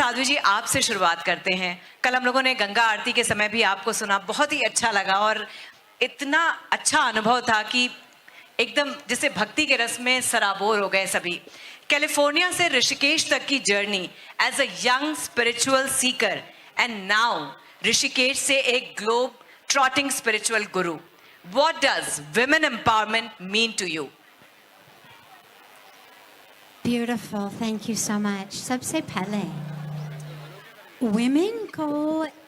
साध्वी जी, आपसे शुरुआत करते हैं। कल हम लोगों ने गंगा आरती के समय भी आपको सुना, बहुत ही अच्छा लगा और इतना अच्छा अनुभव था कि एकदम जैसे भक्ति के रस में सराबोर हो गए सभी। कैलिफोर्निया से ऋषिकेश तक की journey as a young spiritual seeker and now Rishikesh से एक globe trotting spiritual guru. What does women empowerment mean to you? Beautiful, thank you so much. सबसे पहले women को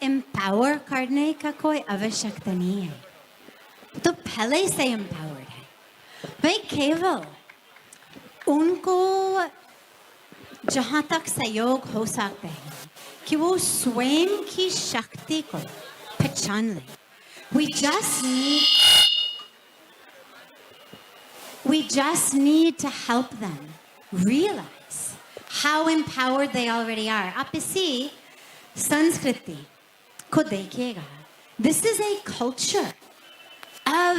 empower करने का कोई आवश्यकता नहीं है, तो पहले से empowered है। भाई केवल उनको जहाँ तक सहयोग हो सकते हैं कि वो स्वयं की शक्ति को पहचान लें। We just need to help them realize how empowered they already are. आप इसी संस्कृति को देखिएगा. This is a culture of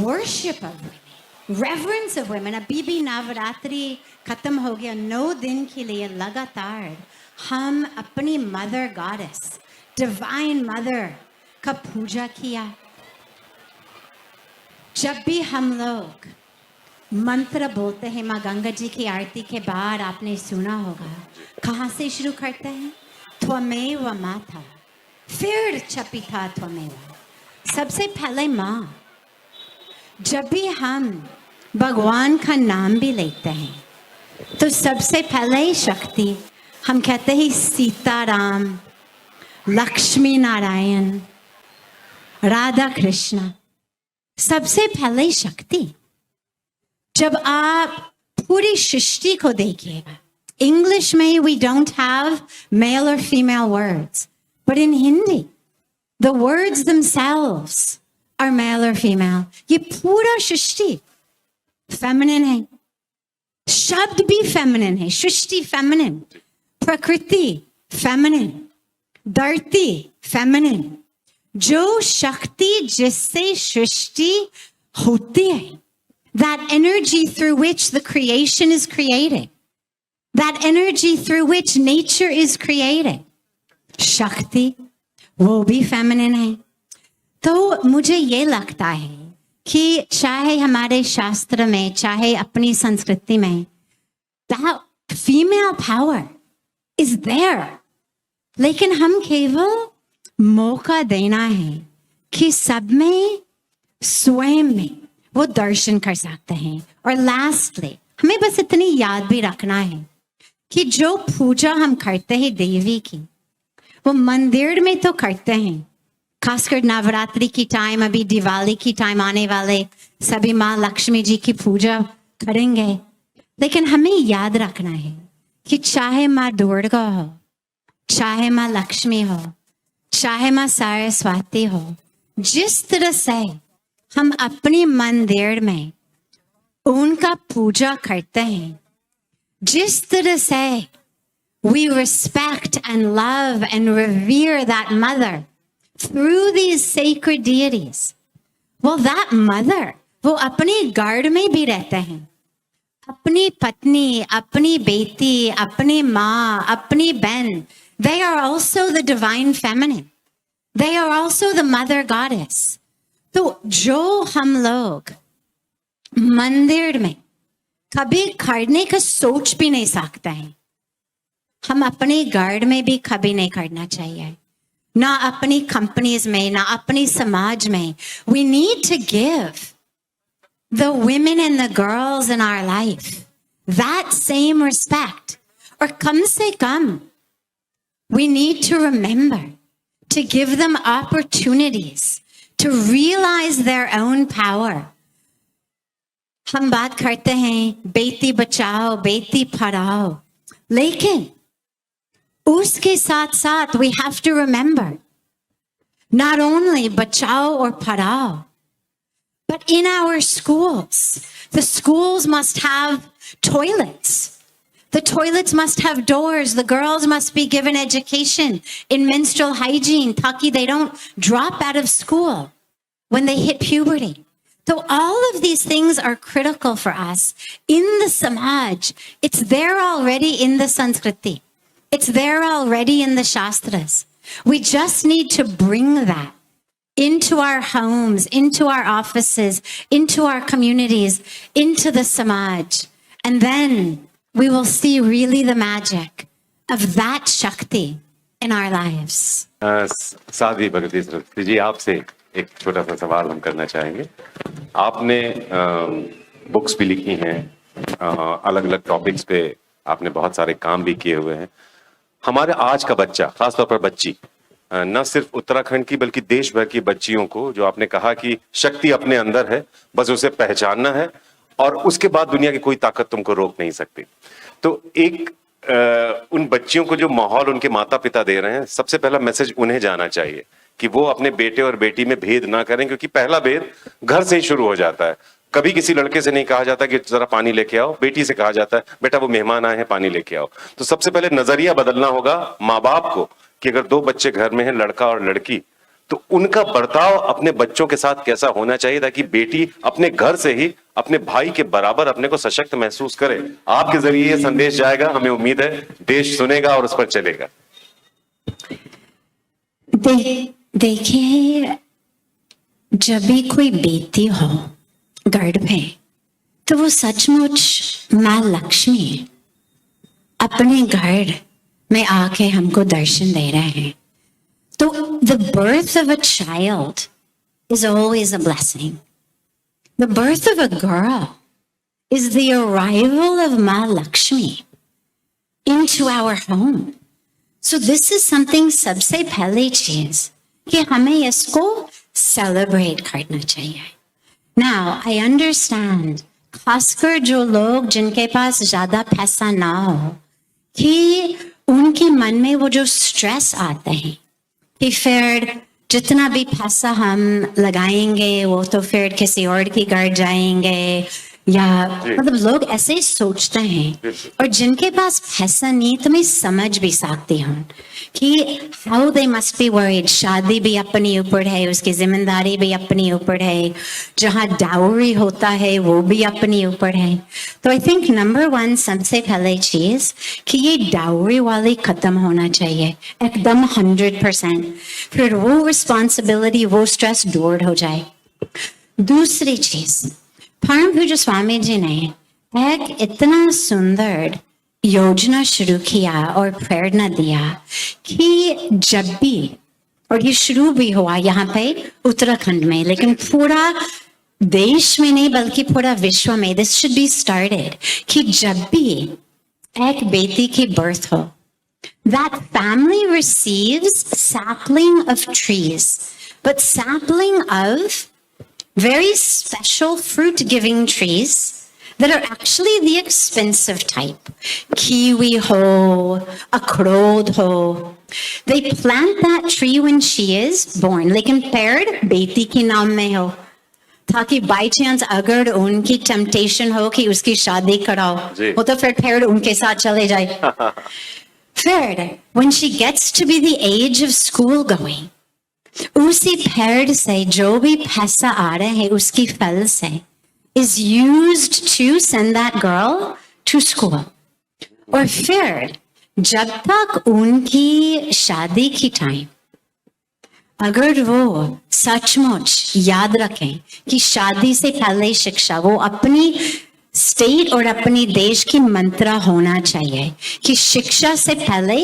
worship of women, reverence of women. अभी भी नवरात्रि खत्म हो गया, 9 दिन के लिए लगातार हम अपनी mother goddess, divine mother का पूजा किया। जब भी हम लोग मंत्र बोलते हैं माँ गंगा जी की आरती के बाद, आपने सुना होगा कहाँ से शुरू करते हैं? त्वमेव माता, फिर चपिता त्वमेव, सबसे पहले माँ। जब भी हम भगवान का नाम भी लेते हैं तो सबसे पहले शक्ति हम कहते हैं सीताराम, लक्ष्मी नारायण, राधा कृष्ण, सबसे पहले शक्ति। जब आप पूरी सृष्टि को देखिएगा, इंग्लिश में we don't have male or female words, but in Hindi the words themselves are male or female. ये पूरा सृष्टि feminine है, शब्द भी feminine है, सृष्टि feminine, प्रकृति feminine, धरती feminine, जो शक्ति जिससे सृष्टि होती है, that energy through which the creation is created, that energy through which nature is created, शक्ति वो भी feminine है। तो मुझे ये लगता है कि चाहे हमारे शास्त्र में, चाहे अपनी संस्कृति में, that female power is there, लेकिन हम केवल मौका देना है कि सब में स्वयं में वो दर्शन कर सकते हैं। और लास्टली हमें बस इतनी याद भी रखना है कि जो पूजा हम करते हैं देवी की, वो मंदिर में तो करते हैं, खासकर नवरात्रि की टाइम, अभी दिवाली की टाइम आने वाले, सभी माँ लक्ष्मी जी की पूजा करेंगे। लेकिन हमें याद रखना है कि चाहे माँ दुर्गा हो, चाहे माँ लक्ष्मी हो, चाहे माँ सरस्वती हो, जिस तरह से हम अपने मंदिर में उनका पूजा करते हैं, जिस तरह से we respect and love and revere that mother through these sacred deities, well, that mother, वो अपने घर में भी रहते हैं, अपनी पत्नी, अपनी बेटी, अपनी माँ, अपनी बहन, they are also the divine feminine. They are also the mother goddess. तो जो हम लोग मंदिर में कभी करने का सोच भी नहीं सकते हैं, हम अपने घर में भी कभी नहीं करना चाहिए, ना अपनी कंपनीज में, ना अपनी समाज में. We need to give the women and the girls in our life that same respect. Or कम से कम we need to remember to give them opportunities to realize their own power. हम बात करते हैं बेटी बचाओ, बेटी पढ़ाओ, लेकिन उसके साथ साथ we have to remember not only बचाओ और पढ़ाओ, but in our schools, the schools must have toilets. The toilets must have doors. The girls must be given education in menstrual hygiene ताकि they don't drop out of school when they hit puberty. So all of these things are critical for us in the Samaj. It's there already in the Sanskriti. It's there already in the Shastras. We just need to bring that into our homes, into our offices, into our communities, into the Samaj. And then we will see really the magic of that Shakti in our lives. Sadhvi Bhagwati Saraswati ji, आपसे एक छोटा सा सवाल हम करना चाहेंगे। आपने books भी लिखी हैं, अलग अलग टॉपिक्स पे आपने बहुत सारे काम भी किए हुए हैं। हमारे आज का बच्चा, खासतौर पर बच्ची, न सिर्फ उत्तराखंड की बल्कि देश भर की बच्चियों को, जो आपने कहा कि शक्ति अपने अंदर है, बस उसे पहचानना है और उसके बाद दुनिया की कोई ताकत तुमको रोक नहीं सकती। तो एक उन बच्चियों को जो माहौल उनके माता पिता दे रहे हैं, सबसे पहला मैसेज उन्हें जाना चाहिए कि वो अपने बेटे और बेटी में भेद ना करें, क्योंकि पहला भेद घर से ही शुरू हो जाता है। कभी किसी लड़के से नहीं कहा जाता कि जरा पानी लेके आओ, बेटी से कहा जाता है बेटा वो मेहमान आए हैं पानी लेके आओ। तो सबसे पहले नजरिया बदलना होगा माँ बाप को कि अगर दो बच्चे घर में हैं, लड़का और लड़की, तो उनका बर्ताव अपने बच्चों के साथ कैसा होना चाहिए ताकि बेटी अपने घर से ही अपने भाई के बराबर अपने को सशक्त महसूस करे। आपके जरिए ये संदेश जाएगा, हमें उम्मीद है देश सुनेगा और उस पर चलेगा। देखिए, जब भी कोई बेटी हो गर्भ में, तो वो सचमुच माँ लक्ष्मी अपने घर में आके हमको दर्शन दे रहे हैं। So the birth of a child is always a blessing. The birth of a girl is the arrival of Ma Lakshmi into our home. So this is something सबसे पहली चीज कि हमें इसको celebrate करना चाहिए. Now I understand, खासकर जो लोग जिनके पास ज्यादा पैसा ना हो, कि उनके मन में वो जो स्ट्रेस आते हैं कि फिर जितना भी पैसा हम लगाएंगे वो तो फिर किसी और की घर जाएंगे, या मतलब लोग ऐसे ही सोचते हैं। और जिनके पास पैसा नहीं, तो मैं समझ भी सकती हूँ कि how they must be worried. शादी भी अपनी ऊपर है, उसकी जिम्मेदारी भी अपनी ऊपर है, जहाँ डाउरी होता है वो भी अपनी ऊपर है। तो आई थिंक नंबर 1 सबसे पहले चीज कि ये डाउरी वाली खत्म होना चाहिए एकदम 100%। फिर वो रिस्पॉन्सिबिलिटी, वो स्ट्रेस दूर हो जाए। दूसरी चीज, परम पूज्य स्वामी जी ने एक इतना सुंदर योजना शुरू किया और प्रेरणा दिया कि जब भी, और ये शुरू भी हुआ यहाँ पे उत्तराखंड में, लेकिन पूरा देश में नहीं बल्कि पूरा विश्व में दिस शुड बी स्टार्टेड, कि जब भी एक बेटी की बर्थ हो, that family receives sapling of trees, but sapling of very special fruit-giving trees that are actually the expensive type. Kiwi ho, akrod ho. They plant that tree when she is born. लेकिन पेड़ बेटी के नाम में हो, ताकि by chance अगर उनकी टेम्पटेशन हो कि उसकी शादी कराओ, वो तो फिर पेड़ उनके साथ चले जाए। फिर when she gets to be the age of school going, उसी पेड़ से जो भी पैसा आ रहा है उसकी फल से is used to send that girl to school. और फिर जब तक उनकी शादी की टाइम, अगर वो सचमुच याद रखें कि शादी से पहले शिक्षा, वो अपनी स्टेट और अपनी देश की मंत्र होना चाहिए कि शिक्षा से पहले,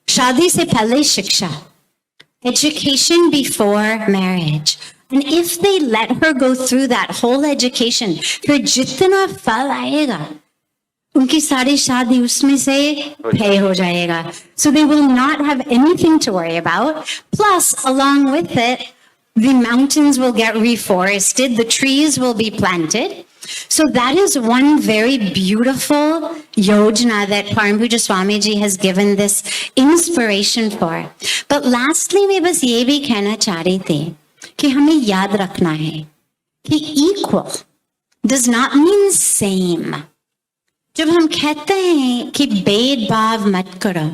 शादी से पहले शिक्षा, education before marriage. And if they let her go through that whole education, फिर जितना फल आएगा उनकी सारी शादी उसमें से पे हो जाएगा. So they will not have anything to worry about. Plus, along with it, the mountains will get reforested, the trees will be planted. So that is one very beautiful yojana that Param Puja Swamiji has given this inspiration for. But lastly, मैं बस ये भी कहना चाह रही थी कि हमें याद रखना है कि equal does not mean same. जब हम कहते हैं कि भेदभाव मत करो,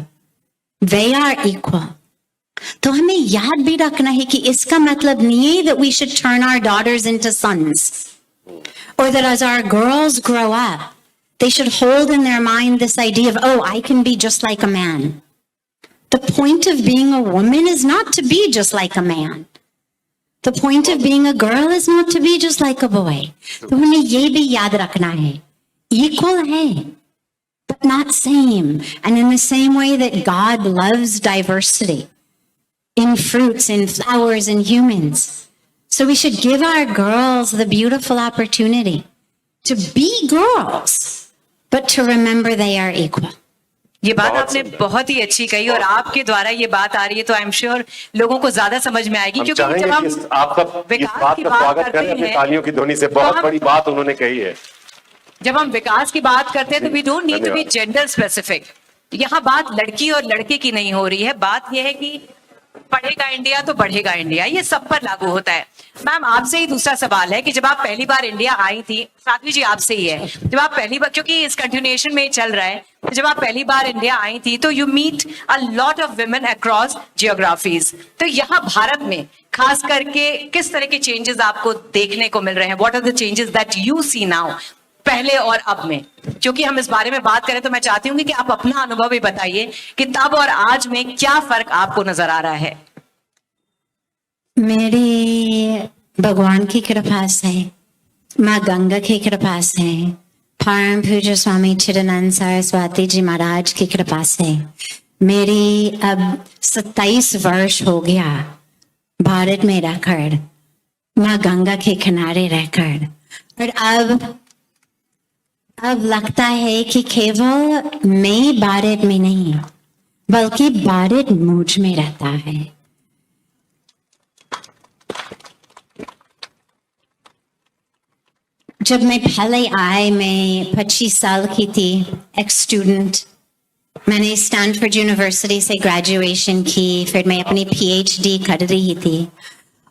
they are equal. तो हमें याद भी रखना है कि इसका मतलब नहीं है that we should turn our daughters into sons, or that as our girls grow up, they should hold in their mind this idea of, oh, I can be just like a man. The point of being a woman is not to be just like a man. The point of being a girl is not to be just like a boy. तो हमें ये भी याद रखना है, equal है, but not same. And in the same way that God loves diversity in fruits, in flowers, in humans. So we should give our girls the beautiful opportunity to be girls, but to remember they are equal. ये बात आपने बहुत ही अच्छी कही और आपके द्वारा ये बात आ रही है तो आई एम श्योर लोगों को ज्यादा समझ में आएगी, क्योंकि जब हम आपका इस बात का स्वागत करें अपनी तालियों की ध्वनि से। बहुत बड़ी बात उन्होंने कही है। जब हम विकास की बात करते हैं तो we don't need to be gender specific. यहाँ बात लड़की और लड़के की नहीं हो रही है, बात यह है कि पढ़ेगा इंडिया तो बढ़ेगा इंडिया, ये सब पर लागू होता है। मैम आपसे ही दूसरा सवाल है कि जब आप पहली बार इंडिया आई थी, साध्वी जी आपसे ही है, जब आप पहली बार, क्योंकि इस कंटिन्यूएशन में चल रहा है, जब आप पहली बार इंडिया आई थी तो you meet a lot of women across geographies, तो यहाँ भारत में खास करके किस तरह के चेंजेस आपको देखने को मिल रहे हैं? What are the changes that you see now, पहले और अब में? क्योंकि हम इस बारे में बात करें तो मैं चाहती हूँ कि आप अपना अनुभव भी बताइए कि तब और आज में क्या फर्क आपको नजर आ रहा है। मेरी भगवान की कृपा से, माँ गंगा की कृपा से, परम पूज्य स्वामी चिदानंद सरस्वती जी महाराज की कृपा से मेरी अब 27 वर्ष हो गया भारत में रहकर, माँ गंगा के किनारे रहकर, और अब लगता है कि केवल मैं भारत में नहीं बल्कि भारत मुझ में रहता है। जब मैं पहले आई, मैं 25 साल की थी, एक्स स्टूडेंट। मैंने स्टैनफोर्ड यूनिवर्सिटी से ग्रेजुएशन की, फिर मैं अपनी PhD कर रही थी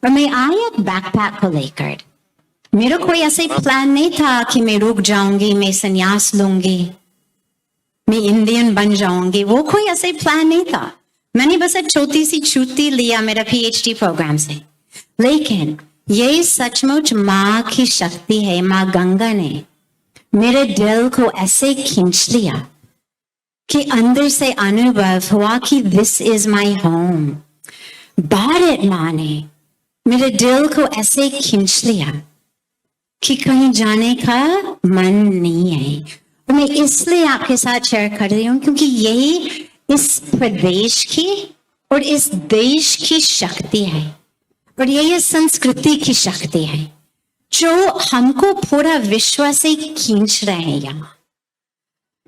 और मैं आई एक बैकपैक को लेकर। मेरा कोई ऐसे प्लान नहीं था कि मैं रुक जाऊंगी, मैं संन्यास लूंगी, मैं इंडियन बन जाऊंगी, वो कोई ऐसे प्लान नहीं था। मैंने बस एक छोटी सी छुट्टी लिया मेरा PhD प्रोग्राम से। लेकिन ये सचमुच माँ की शक्ति है, माँ गंगा ने मेरे दिल को ऐसे खींच लिया कि अंदर से अनुभव हुआ कि this is my home. Bharat माँ ने मेरे दिल को ऐसे खींच लिया कि कहीं जाने का मन नहीं है। और मैं इसलिए आपके साथ शेयर कर रही हूँ क्योंकि यही इस प्रदेश की और इस देश की शक्ति है, और यही संस्कृति की शक्ति है जो हमको पूरा विश्व से खींच रहे हैं यहाँ।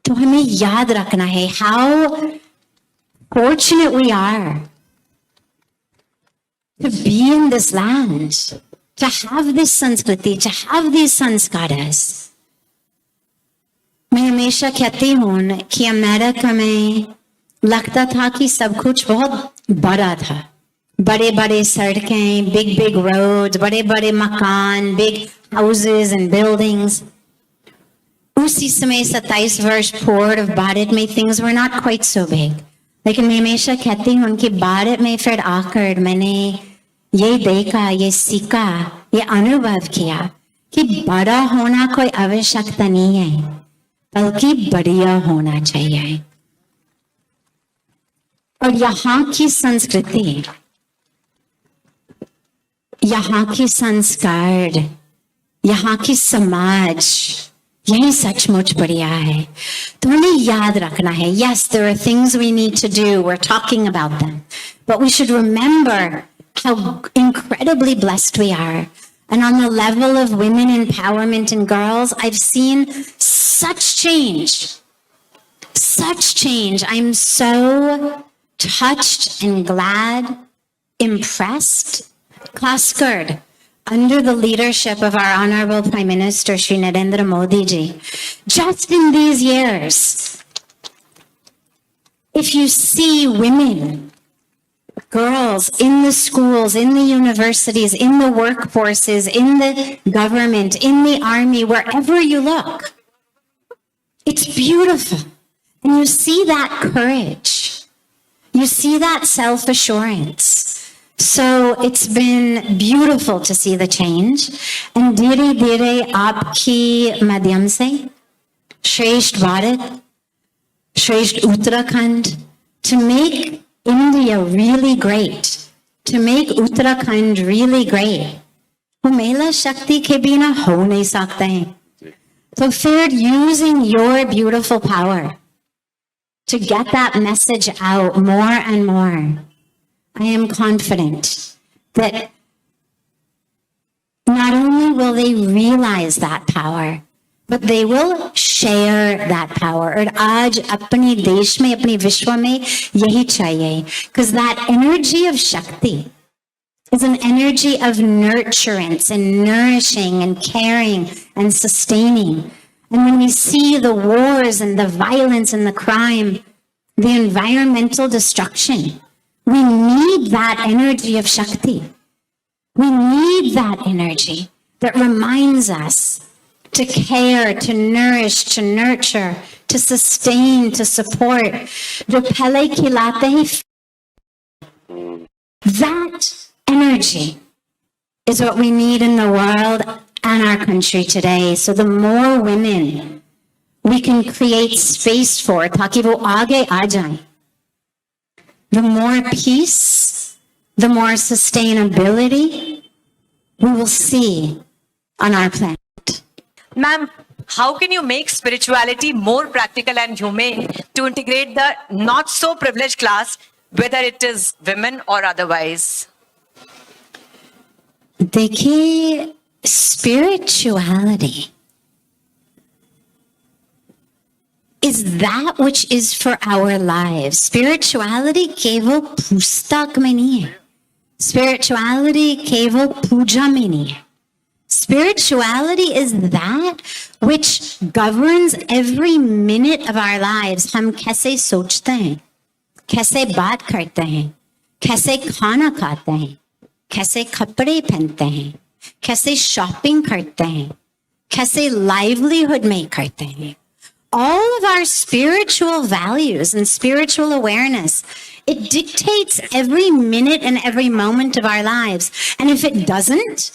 तो हमें याद रखना है how fortunate we are to be in this land, to have this संस्कृति, to have these संस्कारास। मैं हमेशा कहती हूँ कि अमेरिका में लगता था कि सब कुछ बहुत बड़ा था, बड़े बड़े सड़कें, बिग बिग रोड, बड़े बड़े मकान, बिग हाउसेस एंड बिल्डिंग्स। उसी समय 27 वर्ष पूर्व भारत में things were not quite so big। लेकिन मैं हमेशा कहती हूँ कि भारत में फिर आकर मैंने ये देखा, ये सीखा, ये अनुभव किया कि बड़ा होना कोई आवश्यकता नहीं है, बल्कि बढ़िया होना चाहिए। और यहाँ की संस्कृति, यहाँ की संस्कार, यहाँ की समाज, यही सचमुच बढ़िया है। तो हमें याद रखना है, yes, there are things we need to do, we're talking about them, but we should remember how incredibly blessed we are. And on the level of women empowerment and girls, I've seen such change, such change. I'm so touched and glad, impressed. Class Kurd, under the leadership of our Honorable Prime Minister, Shri Narendra Modi ji, just in these years, if you see women, girls in the schools, in the universities, in the workforces, in the government, in the army, wherever you look, it's beautiful. And you see that courage. You see that self-assurance. So it's been beautiful to see the change. And धीरे धीरे आपकी माध्यम से श्रेष्ठ भारत, श्रेष्ठ Uttarakhand, to make India really great, to make Uttarakhand really great, वो महिला शक्ति के बिना हो नहीं सकते हैं. So Ferd, using your beautiful power to get that message out more and more, I am confident that not only will they realize that power, but they will share that power. और आज अपने देश में, अपने विश्व में यही चाहिए. Because that energy of Shakti is an energy of nurturance and nourishing and caring and sustaining. And when we see the wars and the violence and the crime, the environmental destruction, we need that energy of Shakti. We need that energy that reminds us to care, to nourish, to nurture, to sustain, to support. जो पहले खिलाते हैं, that energy is what we need in the world and our country today. So the more women we can create space for, ताकि वो आगे आ जाएं, the more peace, the more sustainability we will see on our planet. Ma'am, how can you make spirituality more practical and humane to integrate the not so privileged class, whether it is women or otherwise? देखिए, spirituality is that which is for our lives. Spirituality केवल पुस्तक में नहीं है. Spirituality केवल पूजा में नहीं है. Spirituality is that which governs every minute of our lives. हम कैसे सोचते हैं, कैसे बात करते हैं, कैसे खाना खाते हैं, कैसे कपड़े पहनते हैं, कैसे शॉपिंग करते हैं, कैसे livelihood make करते हैं. All of our spiritual values and spiritual awareness, it dictates every minute and every moment of our lives. And if it doesn't,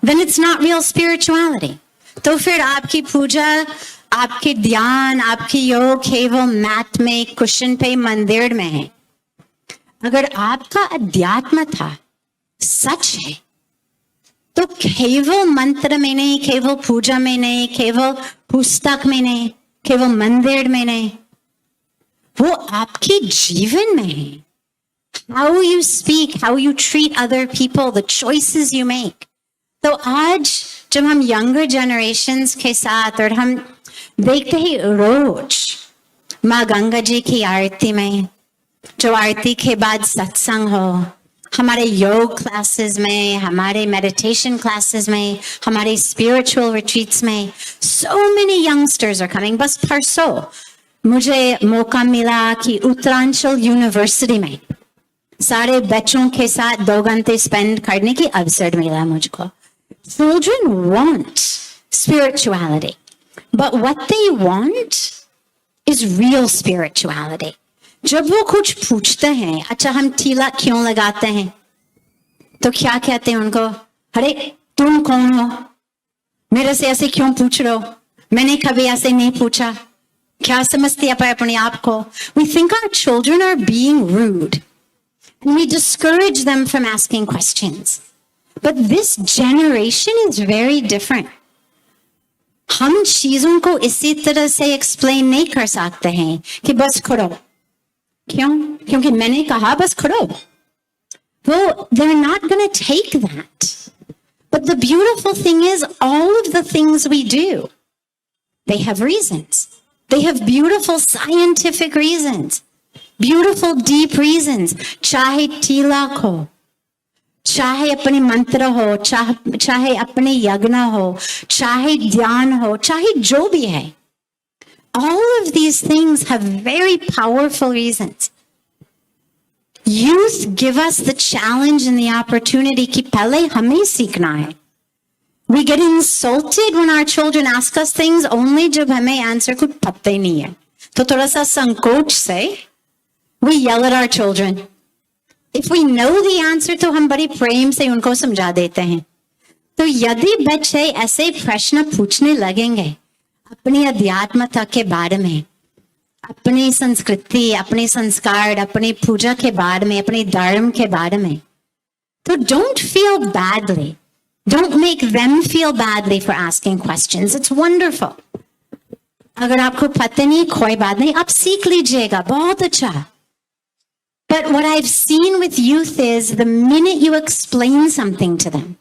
then it's not real spirituality. तो फिर आपकी पूजा, आपकी ध्यान, आपकी योग केवल मैट में, कुशन पे, मंदिर में है. अगर आपका अध्यात्म था, सच है, तो केवल मंत्र में नहीं, केवल पूजा में नहीं, केवल पुस्तक में नहीं, केवल मंदिर में नहीं, वो आपके जीवन में है. How you speak, how you treat other people, the choices you make. तो आज जब हम younger generations के साथ और हम देखते हैं रोज माँ गंगा जी की आरती में, जो आरती के बाद सत्संग हो, हमारे योग क्लासेस में, हमारे मेडिटेशन क्लासेस में, हमारे स्पिरिचुअल रिट्रीट्स में, so many youngsters are coming. बस परसों मुझे मौका मिला कि उत्तरांचल यूनिवर्सिटी में सारे बच्चों के साथ 2 घंटे स्पेंड करने की अवसर मिला मुझको. Children want spirituality, but what they want is real spirituality. जब वो कुछ पूछते हैं, अच्छा हम टीला क्यों लगाते हैं, तो क्या कहते हैं उनको, अरे तुम कौन हो, मेरे से ऐसे क्यों पूछ रहे हो, मैंने कभी ऐसे नहीं पूछा, क्या समझते आप अपने आप को. We think our children are being rude and we discourage them from asking questions. But this generation is very different. हम चीजों को इसी तरह से एक्सप्लेन नहीं कर सकते हैं कि बस करो. क्यों? क्योंकि मैंने कहा बस करो. Well, they're not going to take that. But the beautiful thing is, all of the things we do, they have reasons. They have beautiful scientific reasons, beautiful deep reasons. चाहे तिलक हो, चाहे अपने मंत्र हो, चाहे अपने यज्ञ हो, चाहे ध्यान हो, चाहे जो भी है. All of these things have very powerful reasons. Youth give us the challenge and the opportunity कि पहले हमें सीखना है. We get insulted when our children ask us things only जब हमें answer कुछ पता ही नहीं है. तो थोड़ा सा संकोच से we yell at our children. If we know the answer, तो हम बड़ी प्रेम से उनको समझा देते हैं. तो यदि बच्चे ऐसे प्रश्न पूछने लगेंगे अपनी अध्यात्मता के बारे में, अपनी संस्कृति, अपने संस्कार, अपनी पूजा के बारे में, अपने धर्म के बारे में, तो don't feel badly. Don't make them feel badly for asking questions. It's wonderful. अगर आपको पता नहीं, कोई बात नहीं, आप सीख लीजिएगा, बहुत अच्छा. But what I've seen with youth is the minute you explain something to them,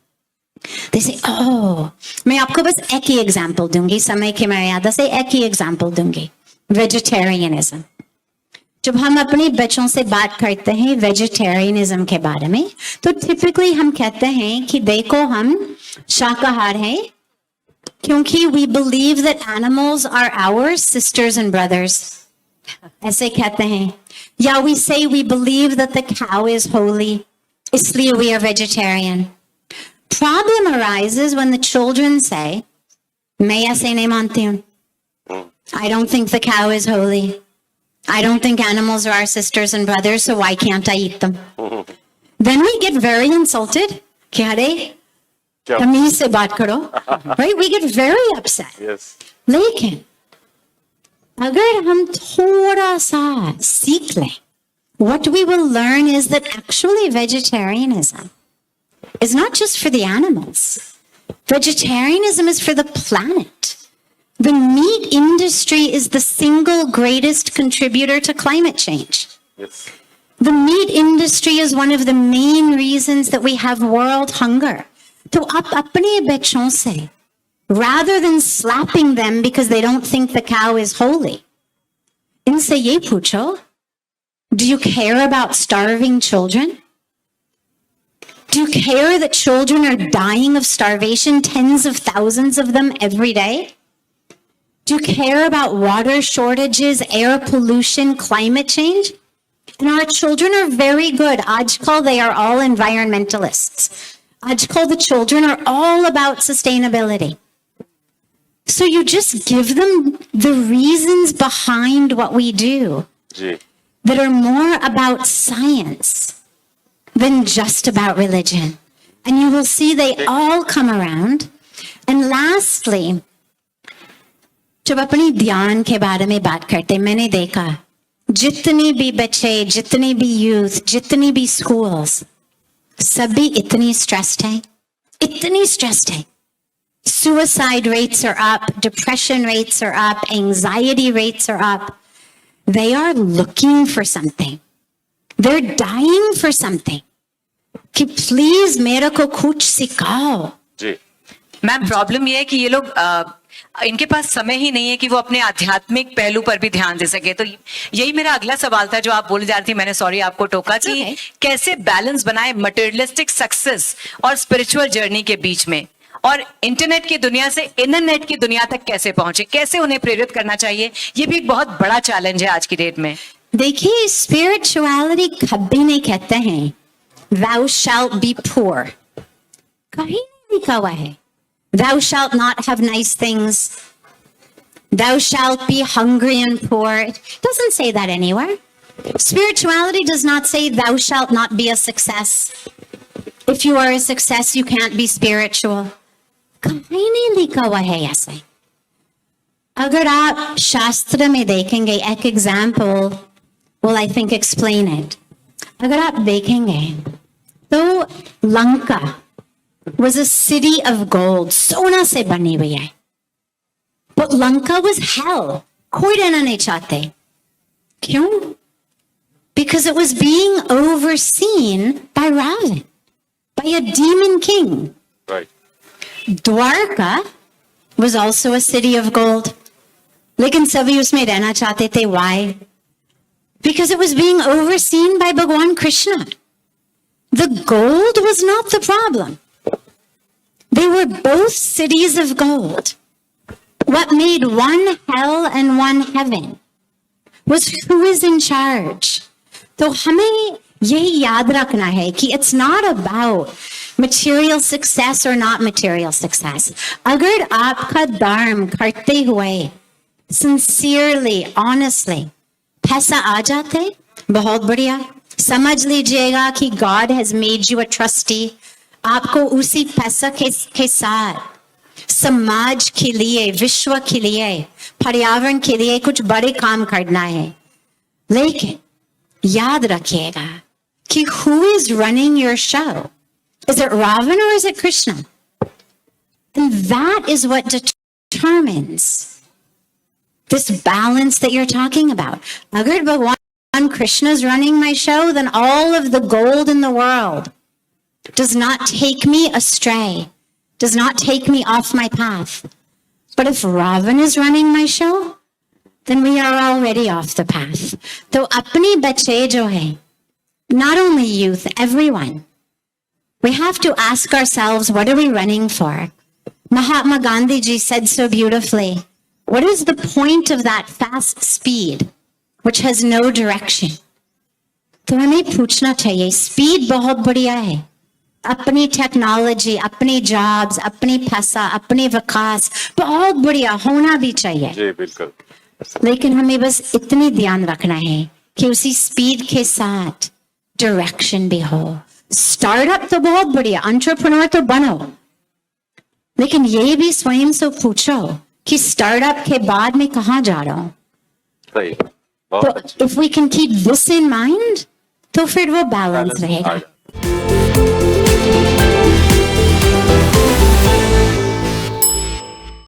they say, oh, मैं आपको बस एक ही एग्जाम्पल दूंगी, समय की मर्यादा से एक ही एग्जाम्पल दूंगी. वेजिटेरियनिज्म. जब हम अपने बच्चों से बात करते हैं वेजिटेरियनिज्म के बारे में, तो टिपिकली हम कहते हैं कि देखो हम शाकाहार हैं क्योंकि we believe that animals are our sisters and brothers. ऐसे कहते हैं. या we say we believe that the cow is holy, इसलिए we are vegetarian. Problem arises when the children say, मैं ऐसे नहीं मानती हूँ. I don't think the cow is holy. I don't think animals are our sisters and brothers, so why can't I eat them? Then we get very insulted. क्या रे? तमीज से बात करो. Right? We get very upset. Yes. लेकिन अगर हम थोड़ा सा सीख लें, what we will learn is that actually vegetarianism is not just for the animals. Vegetarianism is for the planet. The meat industry is the single greatest contributor to climate change. Yes. The meat industry is one of the main reasons that we have world hunger. तो आप अपने बच्चों से, rather than slapping them because they don't think the cow is holy, इनसे ये पूछो, do you care about starving children? Do you care that children are dying of starvation, tens of thousands of them every day? Do you care about water shortages, air pollution, climate change? And our children are very good. Ajkal, they are all environmentalists. Ajkal, the children are all about sustainability. So you just give them the reasons behind what we do ji. that are more about science than just about religion. And you will see they all come around. And lastly, जब अपनी ध्यान के बारे में बात करते, मैंने देखा जितने भी बच्चे, जितने भी यूथ, जितनी भी स्कूल्स, सभी इतनी स्ट्रेस्ड हैं, इतनी स्ट्रेस्ड हैं. Suicide rates are up, depression rates are up, anxiety rates are up. They are looking for something. They're dying for something. कि प्लीज मेरे को कुछ सिखाओ. जी. मैम प्रॉब्लम ये है कि ये लोग इनके पास समय ही नहीं है कि वो अपने आध्यात्मिक पहलू पर भी ध्यान दे सके. तो यही मेरा अगला सवाल था जो आप बोले जा रही थी, मैंने सॉरी आपको टोका, कि कैसे बैलेंस बनाए मटेरियलिस्टिक सक्सेस और स्पिरिचुअल जर्नी के बीच में, और इंटरनेट की दुनिया से इंटरनेट की दुनिया तक कैसे पहुंचे, कैसे उन्हें प्रेरित करना चाहिए. ये भी एक बहुत बड़ा चैलेंज है आज की डेट में. देखिए, स्पिरिचुअलिटी कभी नहीं कहते हैं thou shalt be poor. कहीं नहीं लिखा हुआ है thou shalt not have nice things, thou shalt be hungry and poor. It doesn't say that anywhere. Spirituality does not say thou shalt not be a success. If you are a success, you can't be spiritual. कहीं नहीं लिखा हुआ है ऐसे. अगर आप शास्त्र में देखेंगे, एक example will I think explain it. अगर आप देखेंगे तो Lanka was a city of gold, सोना से बनी हुई है. But Lanka was hell. कोई रहना नहीं चाहते. क्यों? Because it was being overseen by Ravan, by a demon king. Right. Dwarka was also a city of gold. लेकिन सभी उसमें रहना चाहते थे. Why? Because it was being overseen by Bhagwan Krishna. The gold was not the problem. They were both cities of gold. What made one hell and one heaven was who is in charge. तो हमें यही याद रखना है कि it's not about material success or not material success. अगर आपका धर्म करते हुए sincerely, honestly, पैसा आ जाते, बहुत बढ़िया। समझ लीजिएगा कि God has made you a trustee. आपको उसी पैसा के साथ समाज के लिए, विश्व के लिए, पर्यावरण के लिए कुछ बड़े काम करना है। लेकिन याद रखिएगा कि who is running your show? Is it Ravan or is it Krishna? And that is what determines this balance that you're talking about. Agar Bhagwan Krishna is running my show, then all of the gold in the world does not take me astray, does not take me off my path. But if Ravan is running my show, then we are already off the path. तो अपने बच्चे जो है, not only youth, everyone, we have to ask ourselves, what are we running for? Mahatma Gandhi ji said so beautifully, what is the point of that fast speed which has no direction? तो हमें पूछना चाहिए, speed बहुत बढ़िया है, अपनी technology, अपने jobs, अपने पैसा, अपने विकास बहुत बढ़िया होना भी चाहिए। जी बिल्कुल। लेकिन हमें बस इतनी ध्यान रखना है कि उसी स्पीड के साथ डायरेक्शन भी हो। स्टार्टअप तो बहुत बढ़िया, एंटरप्रेन्योर तो बनो, लेकिन ये भी स्वयं से पूछो कि स्टार्टअप के बाद मैं कहाँ जा रहा हूँ। सही, बहुत तो if we can keep this in mind तो फिर वो बैलेंस रहेगा।